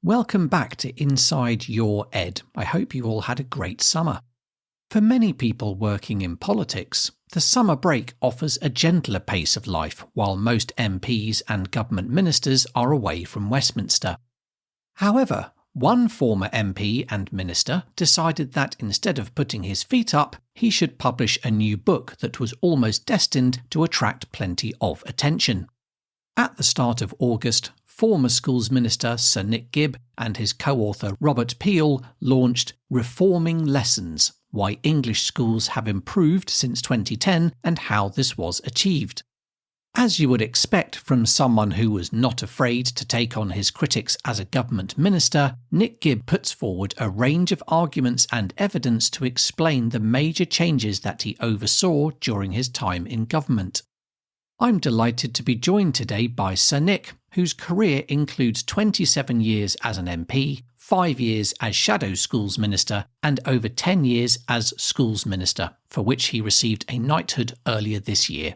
Welcome back to Inside Your Ed. I hope you all had a great summer. For many people working in politics, the summer break offers a gentler pace of life while most MPs and government ministers are away from Westminster. However, one former MP and minister decided that instead of putting his feet up, he should publish a new book that was almost destined to attract plenty of attention. At the start of August, former Schools Minister Sir Nick Gibb and his co-author Robert Peal launched Reforming Lessons: Why English Schools Have Improved Since 2010 and How This Was Achieved. As you would expect from someone who was not afraid to take on his critics as a government minister, Nick Gibb puts forward a range of arguments and evidence to explain the major changes that he oversaw during his time in government. I'm delighted to be joined today by Sir Nick, whose career includes 27 years as an MP, 5 years as Shadow Schools Minister, and over 10 years as Schools Minister, for which he received a knighthood earlier this year.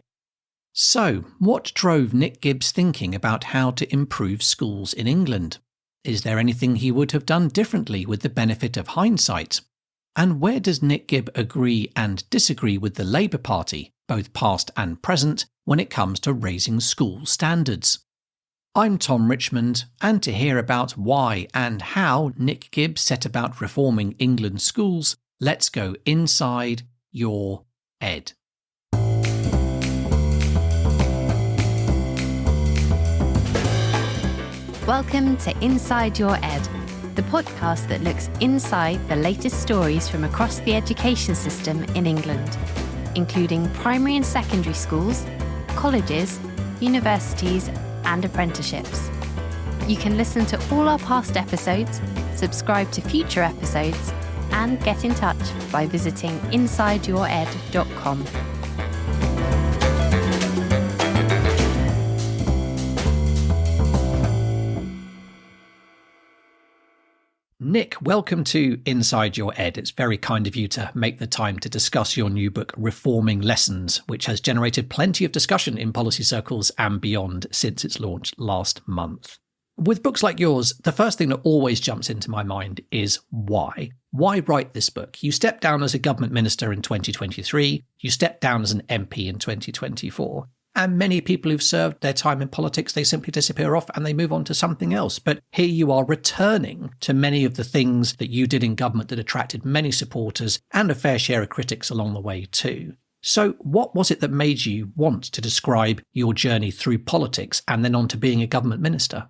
So, what drove Nick Gibb's thinking about how to improve schools in England? Is there anything he would have done differently with the benefit of hindsight? And where does Nick Gibb agree and disagree with the Labour Party, both past and present, when it comes to raising school standards? I'm Tom Richmond, and to hear about why and how Nick Gibb set about reforming England's schools, let's go inside your ed. Welcome to Inside Your Ed, the podcast that looks inside the latest stories from across the education system in England, including primary and secondary schools, colleges, universities, and apprenticeships. You can listen to all our past episodes, subscribe to future episodes, and get in touch by visiting insideyoured.com. Nick, welcome to Inside Your Ed. It's very kind of you to make the time to discuss your new book, Reforming Lessons, which has generated plenty of discussion in policy circles and beyond since its launch last month. With books like yours, the first thing that always jumps into my mind is why? Why write this book? You stepped down as a government minister in 2023, you stepped down as an MP in 2024. And many people who've served their time in politics, they simply disappear off and they move on to something else. But here you are returning to many of the things that you did in government that attracted many supporters and a fair share of critics along the way too. So what was it that made you want to describe your journey through politics and then on to being a government minister?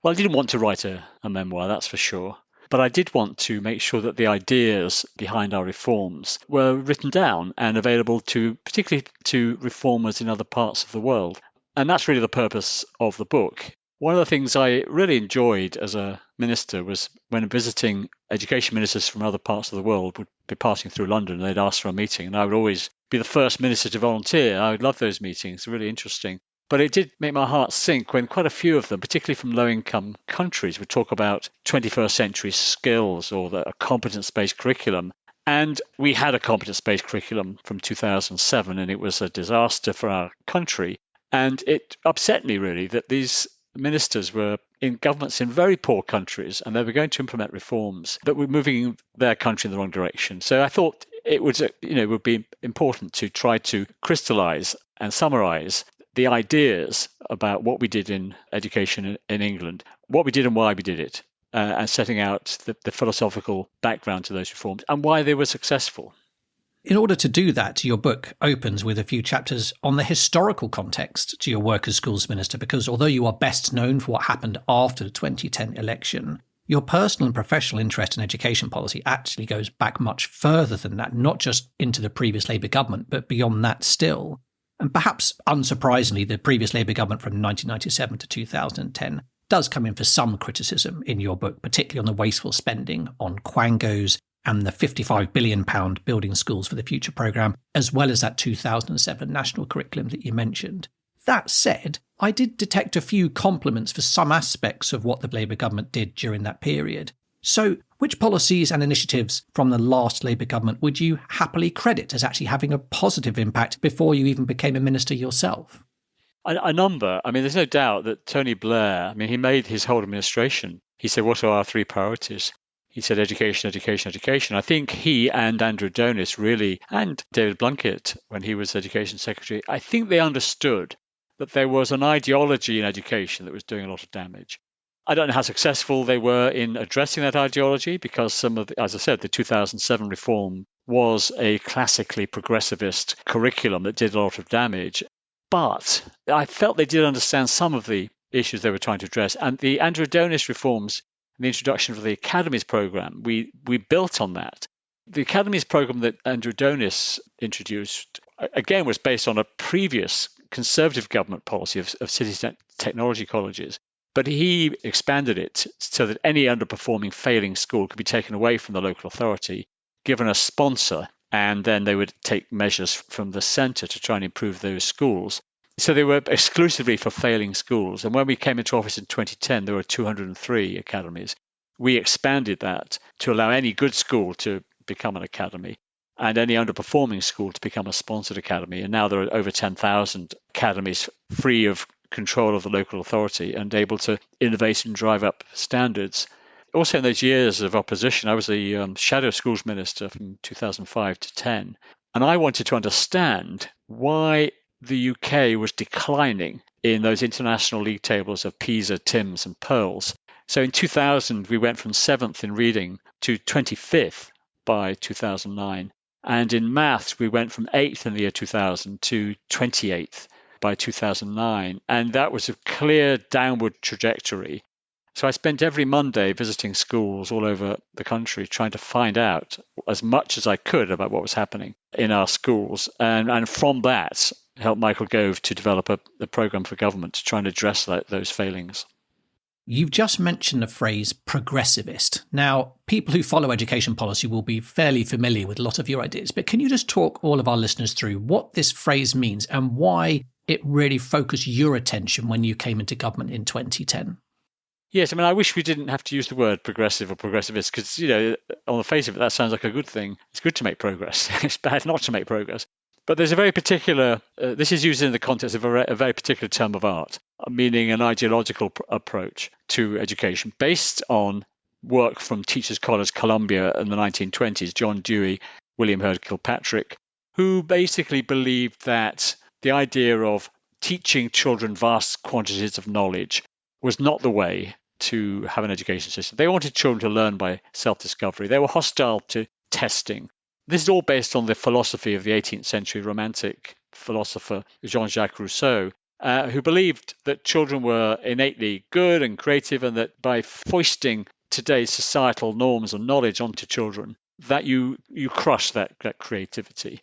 Well, I didn't want to write a memoir, that's for sure. But I did want to make sure that the ideas behind our reforms were written down and available particularly to reformers in other parts of the world. And that's really the purpose of the book. One of the things I really enjoyed as a minister was when visiting education ministers from other parts of the world would be passing through London and they'd ask for a meeting. And I would always be the first minister to volunteer. I would love those meetings, really interesting. But it did make my heart sink when quite a few of them, particularly from low-income countries, would talk about 21st century skills or a competence-based curriculum. And we had a competence-based curriculum from 2007, and it was a disaster for our country. And it upset me, really, that these ministers were in governments in very poor countries, and they were going to implement reforms that were moving their country in the wrong direction. So I thought it would be important to try to crystallize and summarize the ideas about what we did in education in England, what we did and why we did it, and setting out the philosophical background to those reforms and why they were successful. In order to do that, your book opens with a few chapters on the historical context to your work as schools minister, because although you are best known for what happened after the 2010 election, your personal and professional interest in education policy actually goes back much further than that, not just into the previous Labour government, but beyond that still. And perhaps unsurprisingly, the previous Labour government from 1997 to 2010 does come in for some criticism in your book, particularly on the wasteful spending on quangos and the £55 billion Building Schools for the Future programme, as well as that 2007 national curriculum that you mentioned. That said, I did detect a few compliments for some aspects of what the Labour government did during that period. So which policies and initiatives from the last Labour government would you happily credit as actually having a positive impact before you even became a minister yourself? A number. I mean, there's no doubt that Tony Blair, he made his whole administration he said, what are our three priorities? He said education, education, education. I think he and Andrew Adonis really, and David Blunkett when he was Education Secretary, I think they understood that there was an ideology in education that was doing a lot of damage. I don't know how successful they were in addressing that ideology because some of, as I said, the 2007 reform was a classically progressivist curriculum that did a lot of damage. But I felt they did understand some of the issues they were trying to address. And the Andrew Adonis reforms, the introduction of the Academies program, we built on that. The Academies program that Andrew Adonis introduced, again, was based on a previous Conservative government policy of city technology colleges. But he expanded it so that any underperforming, failing school could be taken away from the local authority, given a sponsor, and then they would take measures from the centre to try and improve those schools. So they were exclusively for failing schools. And when we came into office in 2010, there were 203 academies. We expanded that to allow any good school to become an academy and any underperforming school to become a sponsored academy. And now there are over 10,000 academies free of control of the local authority and able to innovate and drive up standards. Also in those years of opposition, I was the shadow schools minister from 2005 to 10. And I wanted to understand why the UK was declining in those international league tables of PISA, TIMSS and PIRLS. So in 2000, we went from 7th in reading to 25th by 2009. And in maths, we went from 8th in the year 2000 to 28th by 2009. And that was a clear downward trajectory. So I spent every Monday visiting schools all over the country trying to find out as much as I could about what was happening in our schools. And from that, helped Michael Gove to develop a program for government to try and address those failings. You've just mentioned the phrase progressivist. Now, people who follow education policy will be fairly familiar with a lot of your ideas, but can you just talk all of our listeners through what this phrase means and why it really focused your attention when you came into government in 2010? Yes, I mean, I wish we didn't have to use the word progressive or progressivist because, on the face of it, that sounds like a good thing. It's good to make progress. It's bad not to make progress. But there's a very particular, this is used in the context of a very particular term of art, meaning an ideological approach to education based on work from Teachers College, Columbia in the 1920s, John Dewey, William Herd Kilpatrick, who basically believed that the idea of teaching children vast quantities of knowledge was not the way to have an education system. They wanted children to learn by self-discovery. They were hostile to testing. This is all based on the philosophy of the 18th century Romantic philosopher Jean-Jacques Rousseau, who believed that children were innately good and creative and that by foisting today's societal norms and knowledge onto children, that you crush that creativity.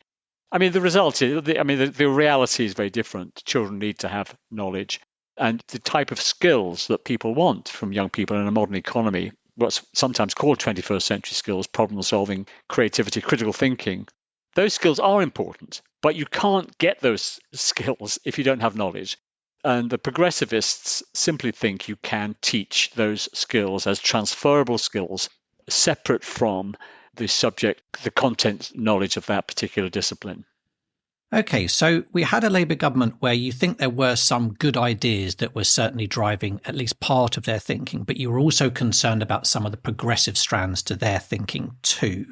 I mean, the result is, the reality is very different. Children need to have knowledge. And the type of skills that people want from young people in a modern economy, what's sometimes called 21st century skills, problem solving, creativity, critical thinking, those skills are important, but you can't get those skills if you don't have knowledge. And the progressivists simply think you can teach those skills as transferable skills separate from the subject, the content knowledge of that particular discipline. Okay, so we had a Labour government where you think there were some good ideas that were certainly driving at least part of their thinking, but you were also concerned about some of the progressive strands to their thinking too.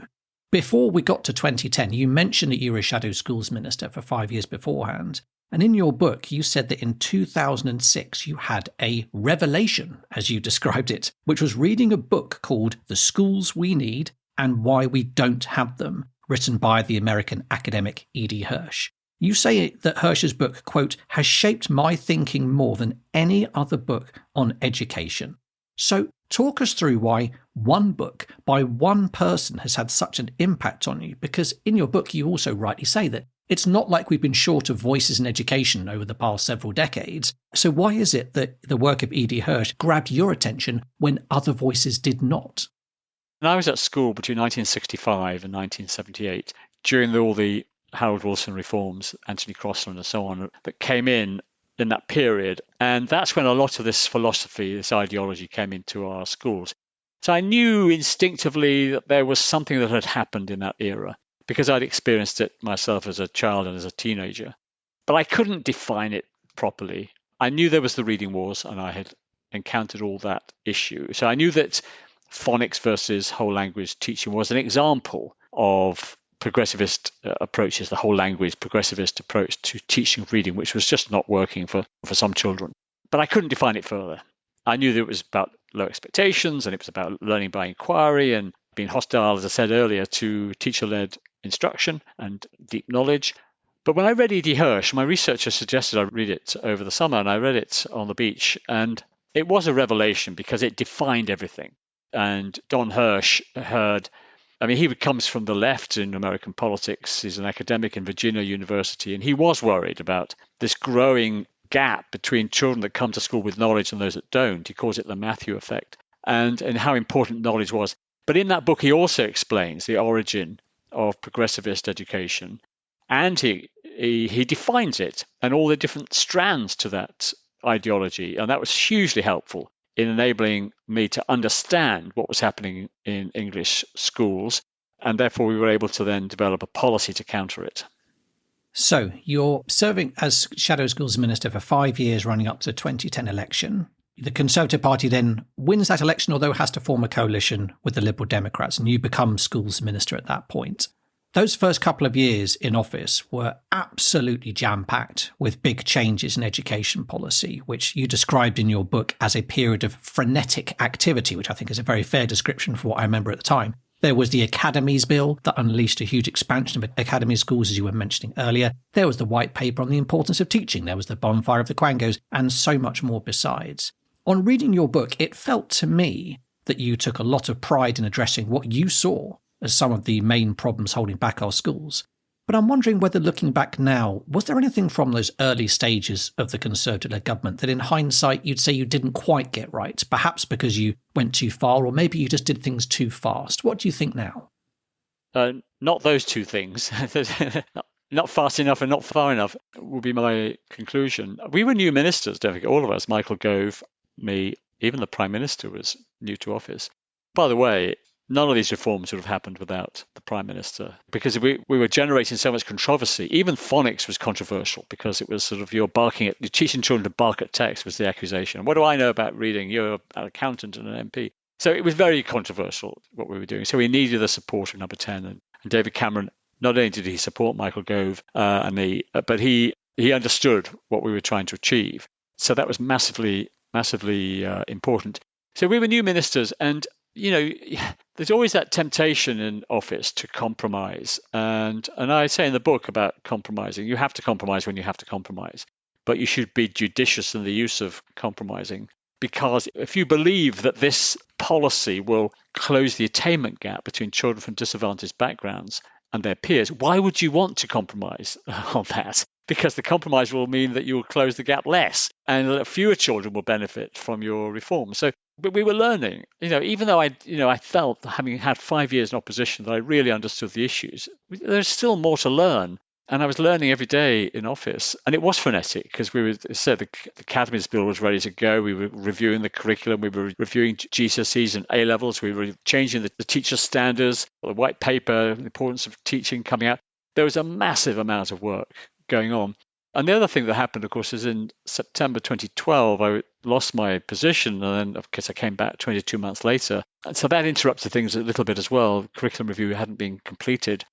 Before we got to 2010, you mentioned that you were a shadow schools minister for 5 years beforehand. And in your book, you said that in 2006, you had a revelation, as you described it, which was reading a book called The Schools We Need and Why We Don't Have Them, written by the American academic E.D. Hirsch. You say that Hirsch's book, quote, has shaped my thinking more than any other book on education. So talk us through why one book by one person has had such an impact on you, because in your book you also rightly say that it's not like we've been short of voices in education over the past several decades. So why is it that the work of E.D. Hirsch grabbed your attention when other voices did not? And I was at school between 1965 and 1978, during all the Harold Wilson reforms, Anthony Crosland and so on, that came in that period. And that's when a lot of this philosophy, this ideology came into our schools. So I knew instinctively that there was something that had happened in that era, because I'd experienced it myself as a child and as a teenager. But I couldn't define it properly. I knew there was the reading wars, and I had encountered all that issue. So I knew that phonics versus whole language teaching was an example of progressivist approaches, the whole language progressivist approach to teaching reading, which was just not working for some children. But I couldn't define it further. I knew that it was about low expectations and it was about learning by inquiry and being hostile, as I said earlier, to teacher-led instruction and deep knowledge. But when I read E.D. Hirsch, my researcher suggested I read it over the summer, and I read it on the beach, and it was a revelation because it defined everything. And Don Hirsch he comes from the left in American politics. He's an academic in Virginia University, and he was worried about this growing gap between children that come to school with knowledge and those that don't. He calls it the Matthew effect, and how important knowledge was. But in that book, he also explains the origin of progressivist education, and he defines it and all the different strands to that ideology. And that was hugely helpful in enabling me to understand what was happening in English schools. And therefore, we were able to then develop a policy to counter it. So you're serving as Shadow Schools Minister for 5 years running up to the 2010 election. The Conservative Party then wins that election, although has to form a coalition with the Liberal Democrats, and you become Schools Minister at that point. Those first couple of years in office were absolutely jam-packed with big changes in education policy, which you described in your book as a period of frenetic activity, which I think is a very fair description for what I remember at the time. There was the Academies Bill that unleashed a huge expansion of academy schools, as you were mentioning earlier. There was the white paper on the importance of teaching. There was the bonfire of the Quangos, and so much more besides. On reading your book, it felt to me that you took a lot of pride in addressing what you saw as some of the main problems holding back our schools. But I'm wondering whether, looking back now, was there anything from those early stages of the Conservative-led government that in hindsight you'd say you didn't quite get right, perhaps because you went too far or maybe you just did things too fast? What do you think now? Not those two things. Not fast enough and not far enough would be my conclusion. We were new ministers, don't forget, all of us, Michael Gove, me, even the Prime Minister was new to office. By the way, none of these reforms would have happened without the Prime Minister, because we were generating so much controversy. Even phonics was controversial because it was sort of you're teaching children to bark at text was the accusation. What do I know about reading? You're an accountant and an MP. So it was very controversial what we were doing. So we needed the support of Number 10. And David Cameron, not only did he support Michael Gove and me, but he understood what we were trying to achieve. So that was massively important. So we were new ministers, and there's always that temptation in office to compromise. And I say in the book about compromising, you have to compromise when you have to compromise, but you should be judicious in the use of compromising, because if you believe that this policy will close the attainment gap between children from disadvantaged backgrounds and their peers, why would you want to compromise on that? Because the compromise will mean that you will close the gap less and that fewer children will benefit from your reform. But we were learning, even though I felt, having had 5 years in opposition, that I really understood the issues, there's still more to learn. And I was learning every day in office. And it was frenetic because the Academies Bill was ready to go. We were reviewing the curriculum. We were reviewing GCSEs and A-levels. We were changing the teacher standards, the white paper, the importance of teaching coming out. There was a massive amount of work going on. And the other thing that happened, of course, is in September 2012, I lost my position. And then, of course, I came back 22 months later. And so that interrupted things a little bit as well. Curriculum review hadn't been completed.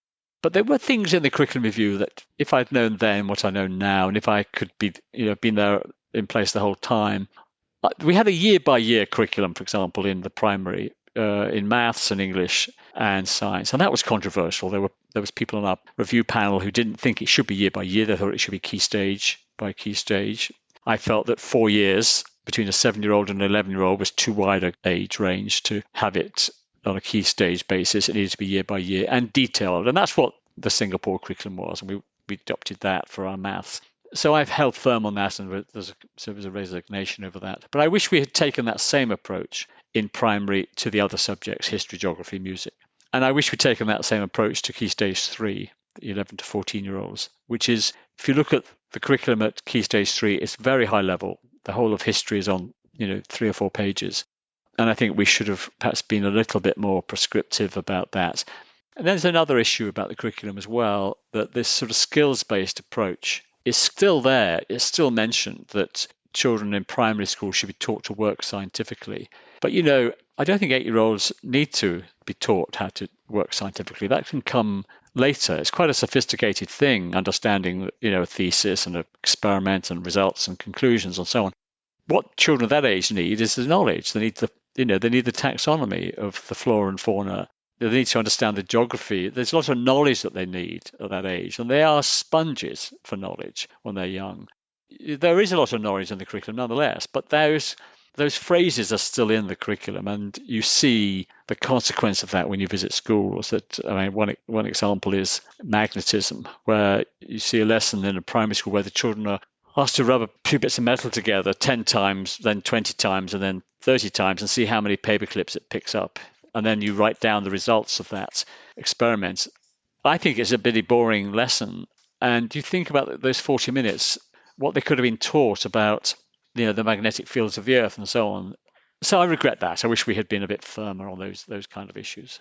But there were things in the curriculum review that if I'd known then what I know now, and if I could been there in place the whole time, we had a year-by-year curriculum, for example, in the primary, in maths and English and science, and that was controversial. There was people on our review panel who didn't think it should be year-by-year. They thought it should be key stage by key stage. I felt that 4 years between a 7-year-old and an 11-year-old was too wide an age range to have it on a key stage basis. It needed to be year by year and detailed. And that's what the Singapore curriculum was. And we adopted that for our maths. So I've held firm on that, and there was a resignation over that. But I wish we had taken that same approach in primary to the other subjects, history, geography, music. And I wish we'd taken that same approach to key stage 3, the 11 to 14-year-olds, which is, if you look at the curriculum at key stage 3, it's very high level. The whole of history is on 3 or 4 pages. And I think we should have perhaps been a little bit more prescriptive about that. And there's another issue about the curriculum as well, that this sort of skills-based approach is still there. It's still mentioned that children in primary school should be taught to work scientifically. But, I don't think 8-year-olds need to be taught how to work scientifically. That can come later. It's quite a sophisticated thing, understanding, a thesis and an experiment and results and conclusions and so on. What children of that age need is the knowledge. They need they need the taxonomy of the flora and fauna. They need to understand the geography. There's a lot of knowledge that they need at that age, and they are sponges for knowledge when they're young. There is a lot of knowledge in the curriculum nonetheless, but those phrases are still in the curriculum, and you see the consequence of that when you visit schools. One example is magnetism, where you see a lesson in a primary school where the children are asked to rub two bits of metal together 10 times, then 20 times, and then 30 times, and see how many paper clips it picks up. And then you write down the results of that experiment. I think it's a bitty boring lesson. And you think about those 40 minutes, what they could have been taught about, the magnetic fields of the Earth and so on. So I regret that. I wish we had been a bit firmer on those kind of issues.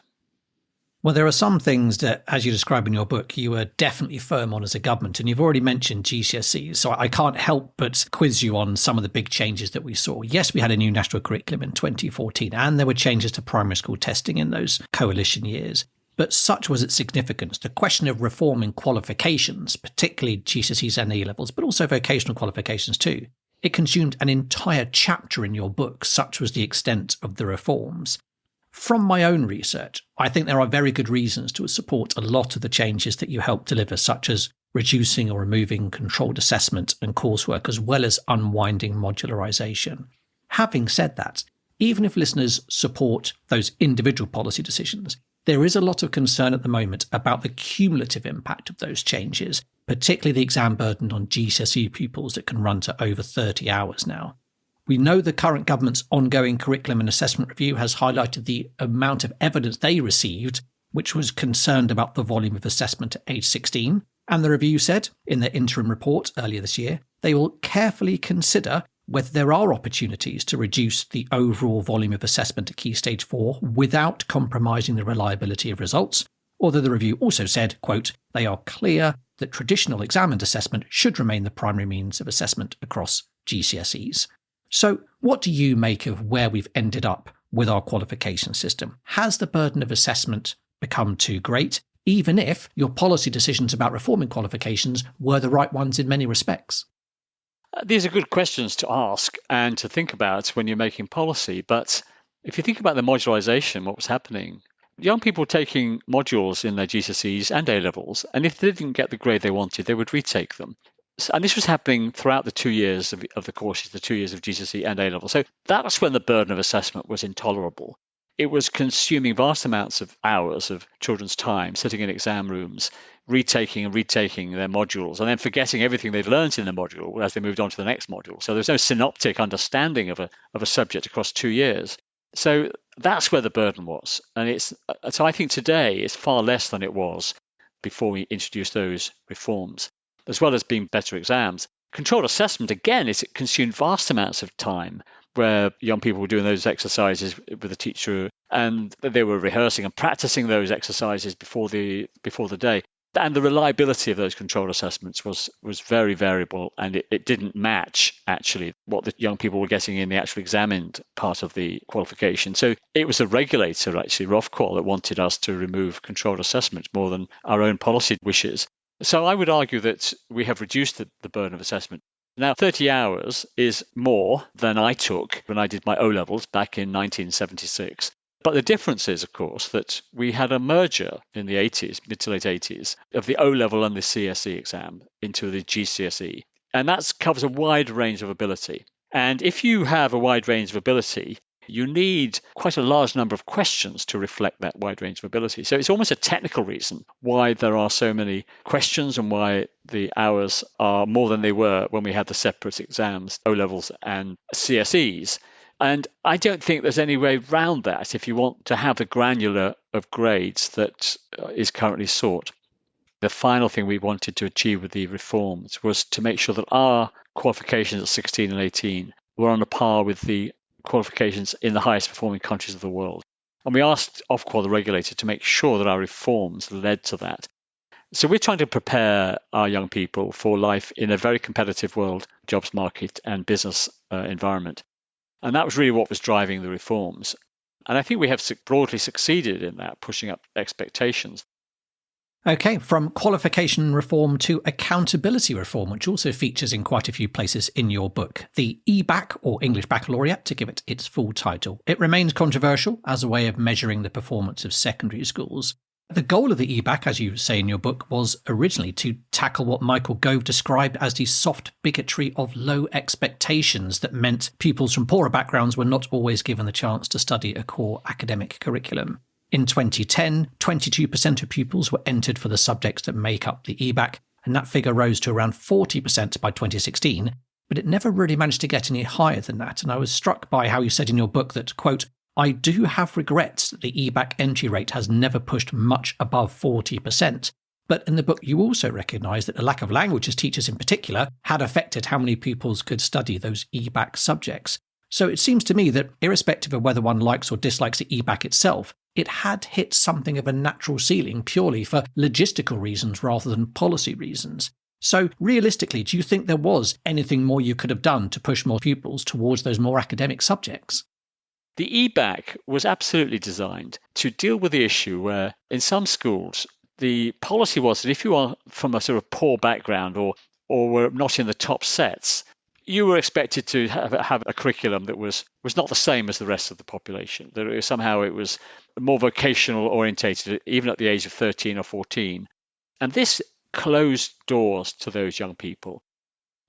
Well, there are some things that, as you describe in your book, you were definitely firm on as a government, and you've already mentioned GCSEs, so I can't help but quiz you on some of the big changes that we saw. Yes, we had a new national curriculum in 2014, and there were changes to primary school testing in those coalition years. But such was its significance, the question of reforming qualifications, particularly GCSEs and A-levels, but also vocational qualifications too. It consumed an entire chapter in your book, such was the extent of the reforms. From my own research, I think there are very good reasons to support a lot of the changes that you helped deliver, such as reducing or removing controlled assessment and coursework, as well as unwinding modularisation. Having said that, even if listeners support those individual policy decisions, there is a lot of concern at the moment about the cumulative impact of those changes, particularly the exam burden on GCSE pupils that can run to over 30 hours now. We know the current government's ongoing curriculum and assessment review has highlighted the amount of evidence they received, which was concerned about the volume of assessment at age 16. And the review said, in their interim report earlier this year, they will carefully consider whether there are opportunities to reduce the overall volume of assessment at Key Stage 4 without compromising the reliability of results. Although the review also said, quote, they are clear that traditional examined assessment should remain the primary means of assessment across GCSEs. So what do you make of where we've ended up with our qualification system? Has the burden of assessment become too great, even if your policy decisions about reforming qualifications were the right ones in many respects? These are good questions to ask and to think about when you're making policy. But if you think about the modularisation, what was happening, young people taking modules in their GCSEs and A-levels, and if they didn't get the grade they wanted, they would retake them. And this was happening throughout the 2 years of the courses, the 2 years of GCSE and A-level. So that's when the burden of assessment was intolerable. It was consuming vast amounts of hours of children's time, sitting in exam rooms, retaking and retaking their modules, and then forgetting everything they'd learned in the module as they moved on to the next module. So there's no synoptic understanding of a subject across 2 years. So that's where the burden was. And so I think today it's far less than it was before we introduced those reforms, as well as being better exams. Controlled assessment, again, it consumed vast amounts of time where young people were doing those exercises with a teacher and they were rehearsing and practicing those exercises before the day. And the reliability of those controlled assessments was very variable, and it didn't match actually what the young people were getting in the actual examined part of the qualification. So it was the regulator, actually, Ofqual, that wanted us to remove controlled assessment more than our own policy wishes. So I would argue that we have reduced the burden of assessment. Now, 30 hours is more than I took when I did my O-levels back in 1976. But the difference is, of course, that we had a merger in the 80s, mid to late 80s, of the O-level and the CSE exam into the GCSE. And that covers a wide range of ability. And if you have a wide range of ability, you need quite a large number of questions to reflect that wide range of ability. So it's almost a technical reason why there are so many questions and why the hours are more than they were when we had the separate exams, O-levels and CSEs. And I don't think there's any way around that if you want to have the granular of grades that is currently sought. The final thing we wanted to achieve with the reforms was to make sure that our qualifications at 16 and 18 were on a par with the qualifications in the highest performing countries of the world. And we asked Ofqual, the regulator, to make sure that our reforms led to that. So we're trying to prepare our young people for life in a very competitive world, jobs market and business environment. And that was really what was driving the reforms. And I think we have broadly succeeded in that, pushing up expectations. Okay, from qualification reform to accountability reform, which also features in quite a few places in your book. The EBAC, or English Baccalaureate, to give it its full title. It remains controversial as a way of measuring the performance of secondary schools. The goal of the EBAC, as you say in your book, was originally to tackle what Michael Gove described as the soft bigotry of low expectations that meant pupils from poorer backgrounds were not always given the chance to study a core academic curriculum. In 2010, 22% of pupils were entered for the subjects that make up the EBAC, and that figure rose to around 40% by 2016, but it never really managed to get any higher than that. And I was struck by how you said in your book that, quote, I do have regrets that the EBAC entry rate has never pushed much above 40%. But in the book, you also recognise that the lack of languages teachers in particular had affected how many pupils could study those EBAC subjects. So it seems to me that irrespective of whether one likes or dislikes the EBAC itself, it had hit something of a natural ceiling purely for logistical reasons rather than policy reasons. So realistically, do you think there was anything more you could have done to push more pupils towards those more academic subjects? The EBAC was absolutely designed to deal with the issue where in some schools, the policy was that if you are from a sort of poor background or were not in the top sets, you were expected to have a curriculum that was not the same as the rest of the population. That somehow it was more vocational orientated, even at the age of 13 or 14. And this closed doors to those young people.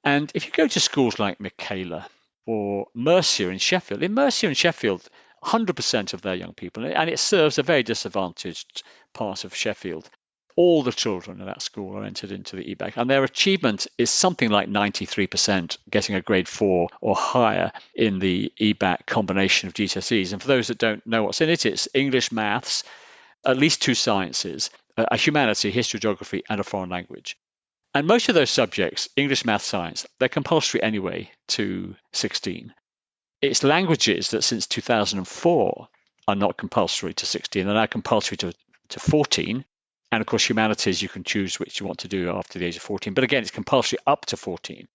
And if you go to schools like Michaela or Mercia in Sheffield, 100% of their young people, and it serves a very disadvantaged part of Sheffield, all the children in that school are entered into the EBAC, and their achievement is something like 93%, getting a grade 4 or higher in the EBAC combination of GCSEs. And for those that don't know what's in it, it's English, maths, at least 2 sciences, a humanity, history, geography, and a foreign language. And most of those subjects, English, maths, science, they're compulsory anyway to 16. It's languages that since 2004 are not compulsory to 16, they're now compulsory to 14. And of course, humanities, you can choose which you want to do after the age of 14. But again, it's compulsory up to 14.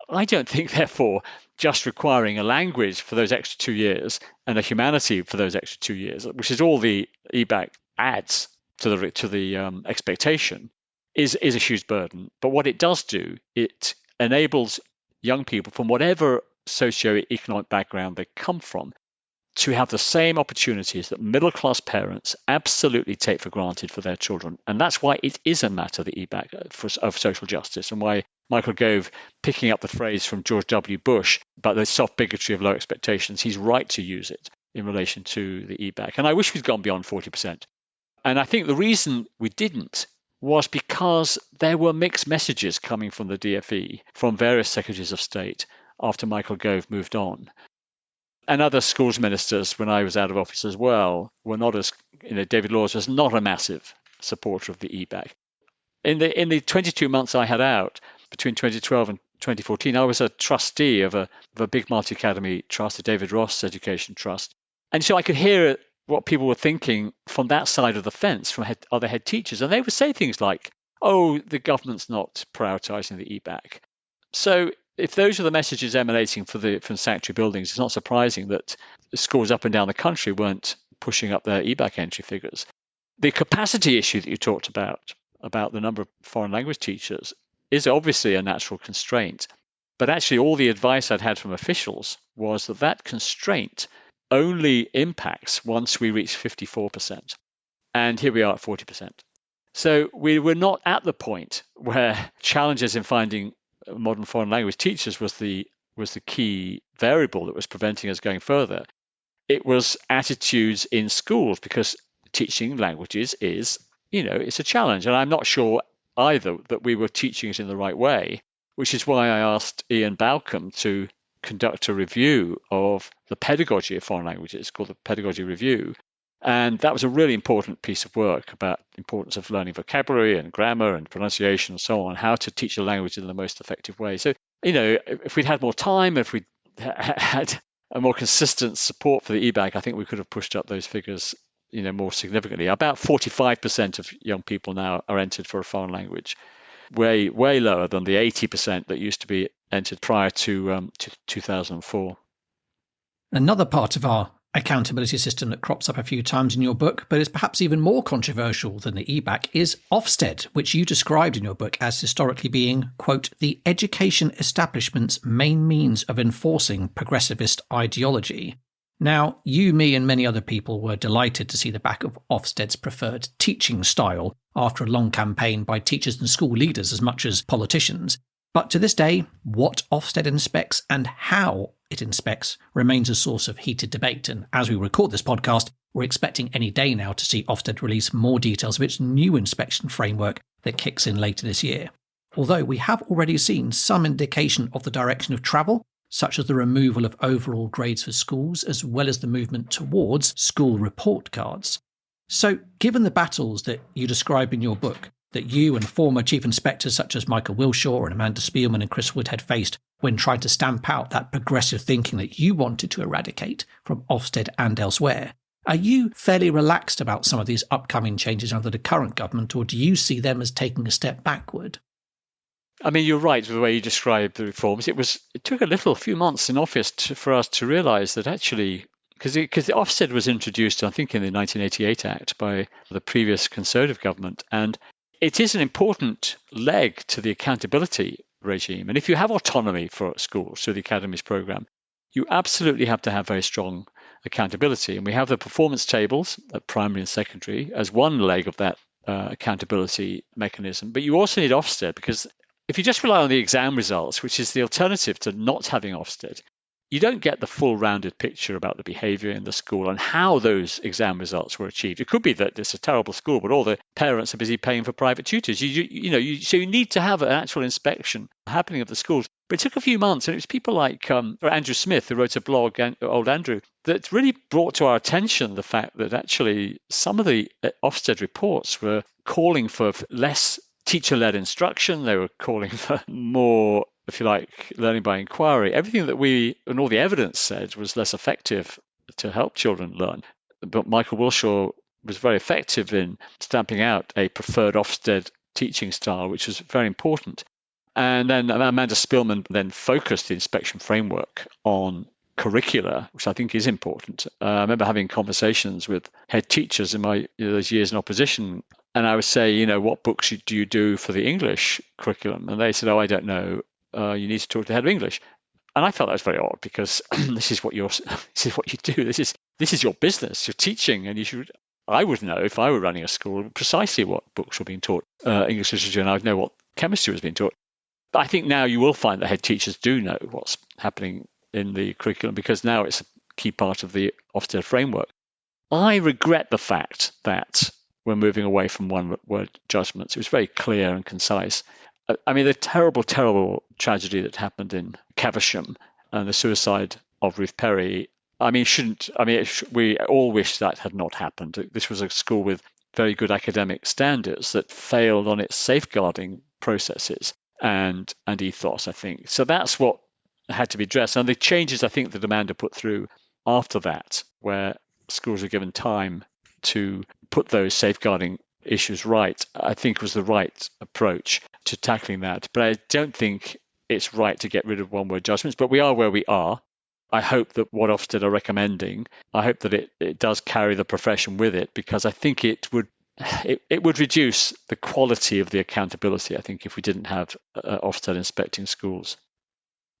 I don't think, therefore, just requiring a language for those extra 2 years and a humanity for those extra 2 years, which is all the EBAC adds to the expectation, is a huge burden. But what it does do, it enables young people from whatever socioeconomic background they come from to have the same opportunities that middle-class parents absolutely take for granted for their children. And that's why it is a matter, the EBAC, of social justice, and why Michael Gove, picking up the phrase from George W. Bush about the soft bigotry of low expectations, he's right to use it in relation to the EBAC. And I wish we'd gone beyond 40%. And I think the reason we didn't was because there were mixed messages coming from the DfE, from various secretaries of state after Michael Gove moved on. And other schools ministers, when I was out of office as well, were not as, David Laws was not a massive supporter of the EBAC. In the 22 months I had out, between 2012 and 2014, I was a trustee of a big multi-academy trust, the David Ross Education Trust. And so I could hear what people were thinking from that side of the fence, from other head teachers. And they would say things like, oh, the government's not prioritising the EBAC. So if those are the messages emanating from sanctuary buildings, it's not surprising that schools up and down the country weren't pushing up their EBAC entry figures. The capacity issue that you talked about the number of foreign language teachers, is obviously a natural constraint. But actually, all the advice I'd had from officials was that constraint only impacts once we reach 54%. And here we are at 40%. So we were not at the point where challenges in finding modern foreign language teachers was the key variable that was preventing us going further. It was attitudes in schools, because teaching languages is, it's a challenge. And I'm not sure either that we were teaching it in the right way, which is why I asked Ian Balcombe to conduct a review of the pedagogy of foreign languages called the Pedagogy Review. And that was a really important piece of work about the importance of learning vocabulary and grammar and pronunciation and so on, how to teach a language in the most effective way. So, if we'd had more time, if we'd had a more consistent support for the EBAC, I think we could have pushed up those figures more significantly. About 45% of young people now are entered for a foreign language, way lower than the 80% that used to be entered prior to 2004. Another part of our accountability system that crops up a few times in your book, but is perhaps even more controversial than the EBAC, is Ofsted, which you described in your book as historically being, quote, the education establishment's main means of enforcing progressivist ideology. Now, you, me and many other people were delighted to see the back of Ofsted's preferred teaching style after a long campaign by teachers and school leaders as much as politicians. But to this day, what Ofsted inspects and how it inspects remains a source of heated debate. And as we record this podcast, we're expecting any day now to see Ofsted release more details of its new inspection framework that kicks in later this year. Although we have already seen some indication of the direction of travel, such as the removal of overall grades for schools, as well as the movement towards school report cards. So, given the battles that you describe in your book, that you and former chief inspectors such as Michael Wilshaw and Amanda Spielman and Chris Woodhead faced when trying to stamp out that progressive thinking that you wanted to eradicate from Ofsted and elsewhere, are you fairly relaxed about some of these upcoming changes under the current government, or do you see them as taking a step backward? I mean, you're right with the way you described the reforms. It took a few months in office for us to realise that actually, because the Ofsted was introduced, I think, in the 1988 Act by the previous Conservative government, and it is an important leg to the accountability regime. And if you have autonomy for schools through the Academies programme, you absolutely have to have very strong accountability. And we have the performance tables at primary and secondary as one leg of that accountability mechanism. But you also need Ofsted, because if you just rely on the exam results, which is the alternative to not having Ofsted, you don't get the full rounded picture about the behaviour in the school and how those exam results were achieved. It could be that it's a terrible school, but all the parents are busy paying for private tutors. So you need to have an actual inspection happening of the schools. But it took a few months, and it was people like Andrew Smith, who wrote a blog, Old Andrew, that really brought to our attention the fact that actually some of the Ofsted reports were calling for less teacher-led instruction. They were calling for more, if you like, learning by inquiry. Everything that we and all the evidence said was less effective to help children learn. But Michael Wilshaw was very effective in stamping out a preferred Ofsted teaching style, which was very important. And then Amanda Spielman then focused the inspection framework on curricula, which I think is important. I remember having conversations with head teachers in my those years in opposition, and I would say, what books do you do for the English curriculum? And they said, I don't know. You need to talk to the head of English. And I felt that was very odd, because this is what you do. This is your business. You're teaching, and I would know if I were running a school precisely what books were being taught, English literature, and I would know what chemistry was being taught. But I think now you will find that head teachers do know what's happening in the curriculum, because now it's a key part of the Ofsted framework. I regret the fact that we're moving away from one-word judgments. It was very clear and concise. I mean, the terrible, terrible tragedy that happened in Caversham and the suicide of Ruth Perry, we all wish that had not happened. This was a school with very good academic standards that failed on its safeguarding processes and ethos, I think. So that's what had to be addressed. And the changes, I think, that Amanda put through after that, where schools were given time to put those safeguarding issues right, I think was the right approach to tackling that. But I don't think it's right to get rid of one-word judgments, but we are where we are. I hope that what Ofsted are recommending, I hope that it does carry the profession with it, because I think it would reduce the quality of the accountability, I think, if we didn't have Ofsted inspecting schools.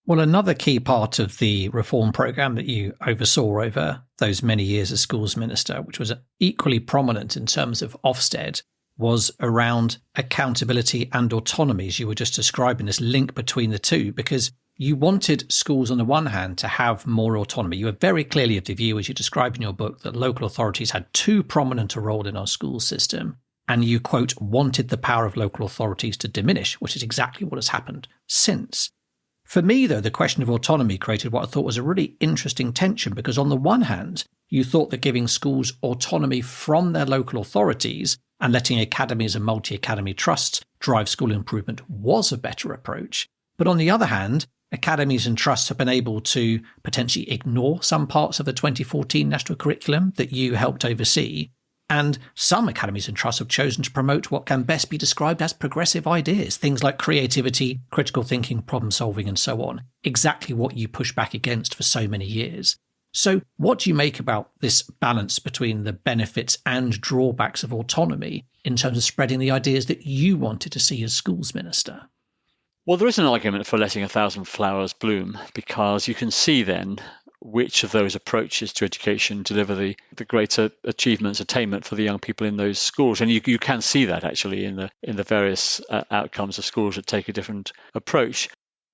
Well, another key part of the reform programme that you oversaw over those many years as schools minister, which was equally prominent in terms of Ofsted, was around accountability and autonomy, as you were just describing, this link between the two, because you wanted schools on the one hand to have more autonomy. You were very clearly of the view, as you describe in your book, that local authorities had too prominent a role in our school system. And you, quote, wanted the power of local authorities to diminish, which is exactly what has happened since. For me, though, the question of autonomy created what I thought was a really interesting tension, because on the one hand, you thought that giving schools autonomy from their local authorities and letting academies and multi-academy trusts drive school improvement was a better approach. But on the other hand, Academies and trusts have been able to potentially ignore some parts of the 2014 national curriculum that you helped oversee. And some academies and trusts have chosen to promote what can best be described as progressive ideas, things like creativity, critical thinking, problem solving, and so on. Exactly what you push back against for so many years. So what do you make about this balance between the benefits and drawbacks of autonomy in terms of spreading the ideas that you wanted to see as schools minister? Well, there is an argument for letting 1,000 flowers bloom, because you can see then which of those approaches to education deliver the greater achievements, attainment for the young people in those schools. And you can see that actually in the various outcomes of schools that take a different approach.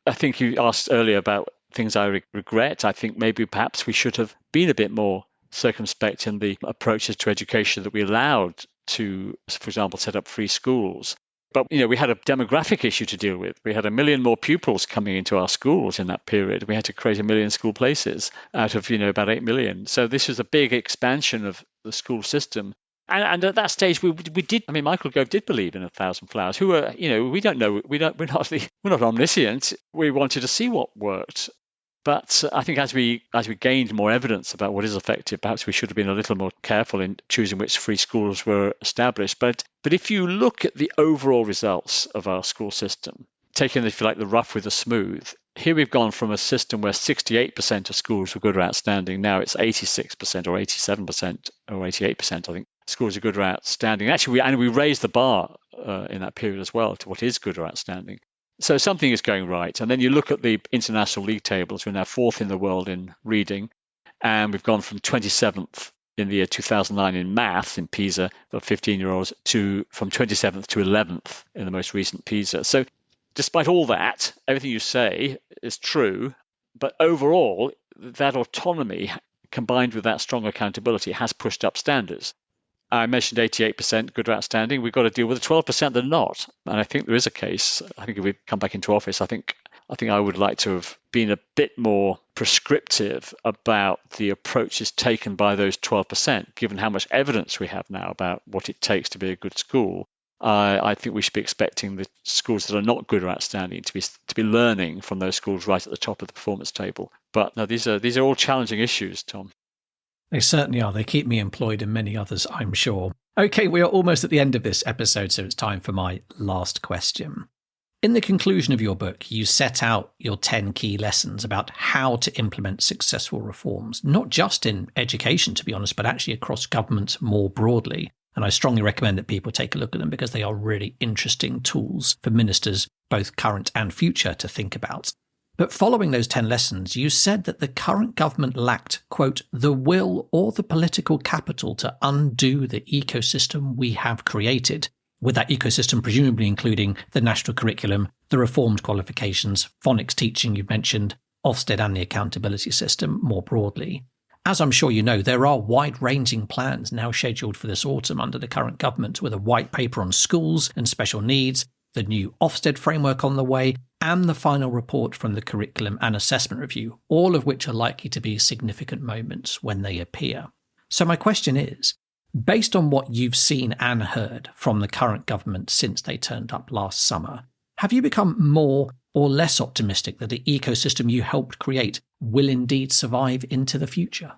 I think you asked earlier about things I regret. I think maybe perhaps we should have been a bit more circumspect in the approaches to education that we allowed to, for example, set up free schools. But, we had a demographic issue to deal with. We had 1 million more pupils coming into our schools in that period. We had to create 1 million school places out of, about 8 million. So this was a big expansion of the school system. And at that stage, we did. I mean, Michael Gove did believe in 1,000 flowers. Who are, we don't know. We're not omniscient. We wanted to see what worked. But I think as we gained more evidence about what is effective, perhaps we should have been a little more careful in choosing which free schools were established. But if you look at the overall results of our school system, taking, if you like, the rough with the smooth, here we've gone from a system where 68% of schools were good or outstanding. Now it's 86% or 87% or 88%, I think, schools are good or outstanding. Actually, we raised the bar in that period as well to what is good or outstanding. So something is going right. And then you look at the international league tables. We're now 4th in the world in reading. And we've gone from 27th in the year 2009 in maths in PISA for 15-year-olds from 27th to 11th in the most recent PISA. So despite all that, everything you say is true. But overall, that autonomy combined with that strong accountability has pushed up standards. I mentioned 88% good or outstanding. We've got to deal with the 12% that are not. And I think there is a case. I think if we come back into office, I think I would like to have been a bit more prescriptive about the approaches taken by those 12%, given how much evidence we have now about what it takes to be a good school. I think we should be expecting the schools that are not good or outstanding to be learning from those schools right at the top of the performance table. But no, these are all challenging issues, Tom. They certainly are. They keep me employed and many others, I'm sure. Okay, we are almost at the end of this episode, so it's time for my last question. In the conclusion of your book, you set out your 10 key lessons about how to implement successful reforms, not just in education, to be honest, but actually across government more broadly. And I strongly recommend that people take a look at them because they are really interesting tools for ministers, both current and future, to think about. But following those 10 lessons, you said that the current government lacked, quote, the will or the political capital to undo the ecosystem we have created, with that ecosystem presumably including the national curriculum, the reformed qualifications, phonics teaching you've mentioned, Ofsted and the accountability system more broadly. As I'm sure you know, there are wide-ranging plans now scheduled for this autumn under the current government, with a white paper on schools and special needs, the new Ofsted framework on the way, and the final report from the Curriculum and Assessment Review, all of which are likely to be significant moments when they appear. So my question is, based on what you've seen and heard from the current government since they turned up last summer, have you become more or less optimistic that the ecosystem you helped create will indeed survive into the future?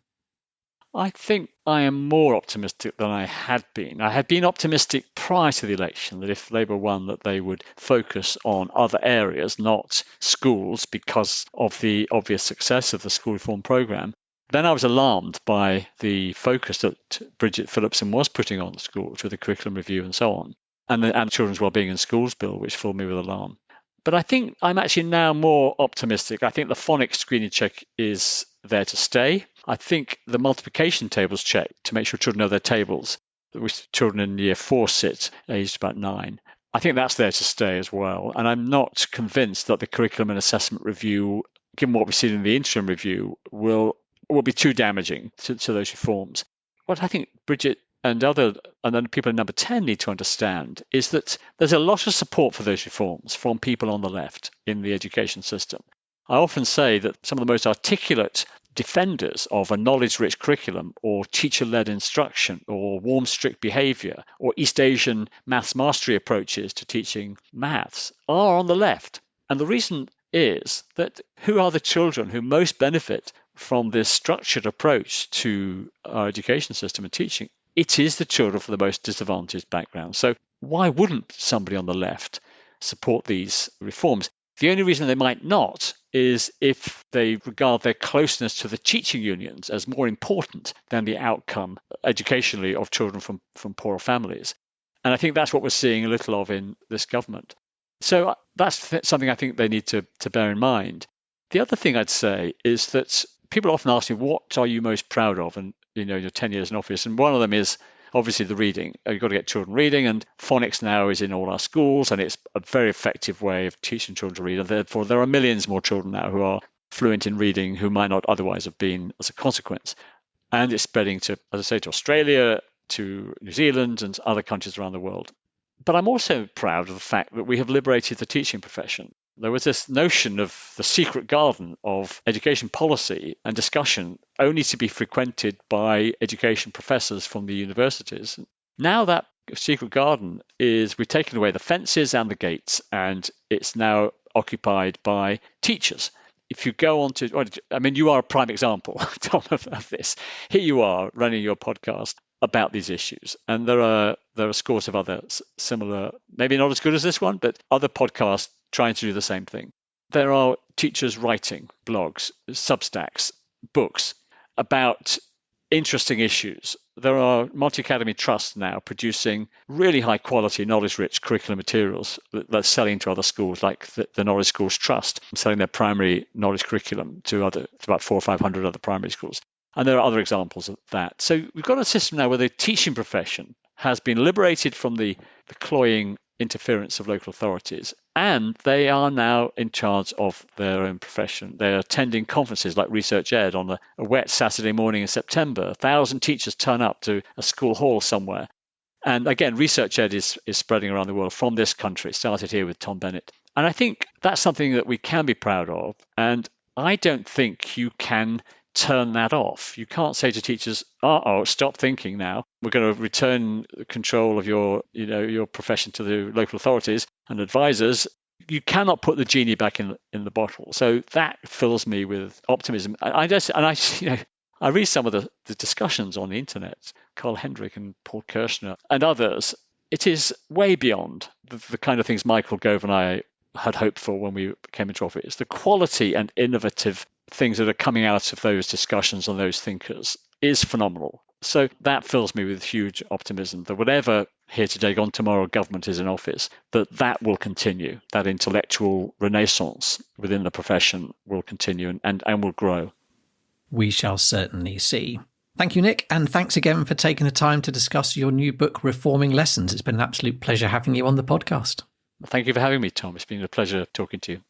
I think I am more optimistic than I had been. I had been optimistic prior to the election that if Labour won, that they would focus on other areas, not schools, because of the obvious success of the school reform programme. Then I was alarmed by the focus that Bridget Phillipson was putting on schools with the curriculum review and so on, and the Children's Wellbeing in Schools bill, which filled me with alarm. But I think I'm actually now more optimistic. I think the phonics screening check is there to stay. I think the multiplication tables check to make sure children know their tables, which children in year 4 sit, aged about 9. I think that's there to stay as well. And I'm not convinced that the curriculum and assessment review, given what we've seen in the interim review, will be too damaging to those reforms. What I think Bridget and then people in number 10 need to understand is that there's a lot of support for those reforms from people on the left in the education system. I often say that some of the most articulate defenders of a knowledge-rich curriculum or teacher-led instruction or warm, strict behaviour or East Asian maths mastery approaches to teaching maths are on the left. And the reason is that who are the children who most benefit from this structured approach to our education system and teaching? It is the children from the most disadvantaged backgrounds. So why wouldn't somebody on the left support these reforms? The only reason they might not is if they regard their closeness to the teaching unions as more important than the outcome educationally of children from poorer families. And I think that's what we're seeing a little of in this government. So that's something I think they need to bear in mind. The other thing I'd say is that people often ask me, what are you most proud of? And, your 10 years in office. And one of them is obviously the reading. You've got to get children reading, and phonics now is in all our schools, and it's a very effective way of teaching children to read. And therefore, there are millions more children now who are fluent in reading who might not otherwise have been as a consequence. And it's spreading to, as I say, to Australia, to New Zealand and other countries around the world. But I'm also proud of the fact that we have liberated the teaching profession. There was this notion of the secret garden of education policy and discussion only to be frequented by education professors from the universities. Now that secret garden we've taken away the fences and the gates, and it's now occupied by teachers. If you go on to, you are a prime example, Tom, of this. Here you are running your podcast about these issues, and there are scores of other similar, maybe not as good as this one, but other podcasts trying to do the same thing. There are teachers writing blogs, Substacks, books about interesting issues. There are multi-academy trusts now producing really high quality, knowledge-rich curriculum materials that's selling to other schools, like the Knowledge Schools Trust, selling their primary knowledge curriculum to about 400 or 500 other primary schools. And there are other examples of that. So we've got a system now where the teaching profession has been liberated from the cloying interference of local authorities, and they are now in charge of their own profession. They're attending conferences like Research Ed on a wet Saturday morning in September. 1,000 teachers turn up to a school hall somewhere. And again, Research Ed is spreading around the world from this country. It started here with Tom Bennett. And I think that's something that we can be proud of. And I don't think you can turn that off. You can't say to teachers, stop thinking now. We're going to return control of your profession to the local authorities and advisors. You cannot put the genie back in the bottle. So that fills me with optimism. I read some of the discussions on the internet, Carl Hendrick and Paul Kirshner and others. It is way beyond the kind of things Michael Gove and I had hoped for when we came into office. The quality and innovative things that are coming out of those discussions and those thinkers is phenomenal. So that fills me with huge optimism that whatever here today, gone tomorrow government is in office, that will continue. That intellectual renaissance within the profession will continue and will grow. We shall certainly see. Thank you, Nick, and thanks again for taking the time to discuss your new book, Reforming Lessons. It's been an absolute pleasure having you on the podcast. Thank you for having me, Tom. It's been a pleasure talking to you.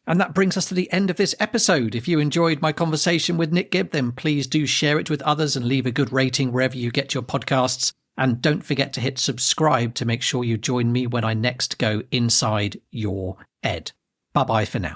And that brings us to the end of this episode. If you enjoyed my conversation with Nick Gibb, then please do share it with others and leave a good rating wherever you get your podcasts. And don't forget to hit subscribe to make sure you join me when I next go inside your ed. Bye-bye for now.